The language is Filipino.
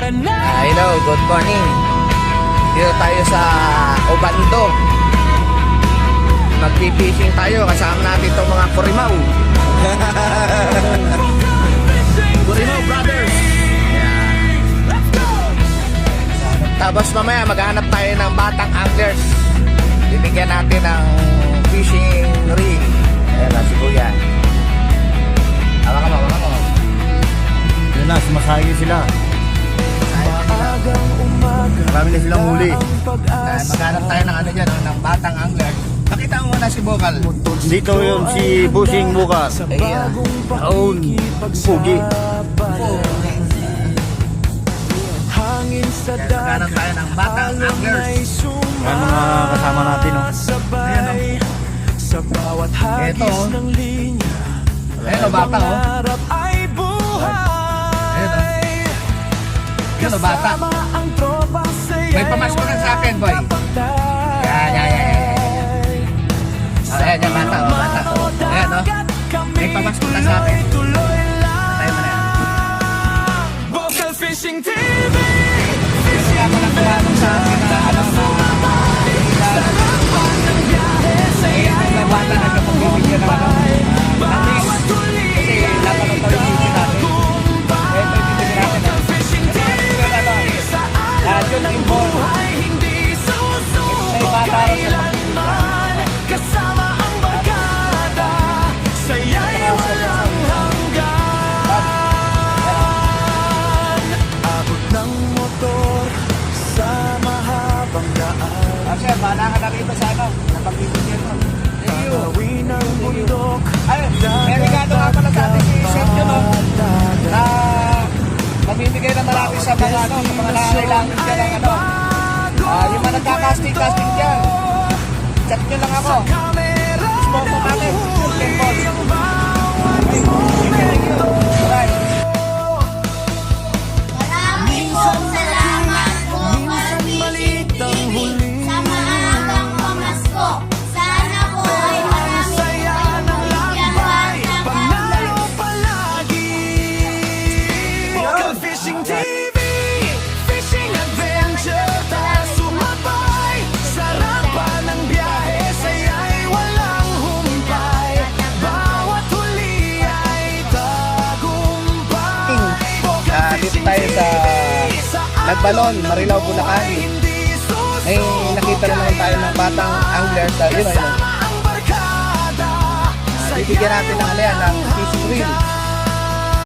Hello, good morning. Dito tayo sa Obando. Magpipishing tayo, kasama natin itong mga Kurimaw. Kurimaw Brothers. Tapos mamaya maghanap tayo ng batang anglers. Bibigyan natin ng fishing ring. Ayan na si Kuya. Hawa ka mo. Yun na, sumasagi sila. Marami na silang huli. Maghanap tayo ng ano dyan, ng batang angler. Pakita mo muna si Bokal. Dito yun si Busing Bukas. Ayan. Own Pugi. Maghanap tayo ng batang anglers. Yan mga kasama natin. Oh. Ayan o. Ito o. Ayan o, bata o. Ayan o. Ayan o, bata. May pamasko ka sa akin, boy. Yan. Ayan, yung bata o, bata. Ayan o. May pamasko ka sa akin. Tayo mo na yan. Bokal Fishing TV. Kasi ako lang kalanong sa akin na alam mo. May bata na kapagbibigyan ng ano. Kasi laban ng tayo natin. Ito yung bibigyan natin. Yun ang ball. May bata rin sa Kasama ang bagada, saya'y walang hanggan. Abot ng motor sa mahabang daan. Kasi bala ka na rito sa ano. Napagbibigyan mo. Gawin ang bundok. Ay, may regalo nga pala sa atin si Chef yun o. Na mamimigay na marami sa mga ano, sa mga nangangailangan dyan ng ano. Yung mga nagka-casting dyan. Chat nyo lang ako. Sponsor natin. Thank you. Alright. Maraming pong salamat po, Fishing TV, sa maagang pamasko. Sana po ay marami kayong mabigyan ng Panalo palagi. Bokal Fishing TV, fishing adventure, tayo sumabay. Sarapa ng biyahe, saya'y walang humpay. Bawat huli ay tagumpay. Bokal Dito Fishing tayo sa TV, Nagbalon, Marilao, Bulacan. hindi May nakita na naman tayo ng batang angler sa yun o. ang barkada. Bibigyan natin ng ano yan, ng fishing reel.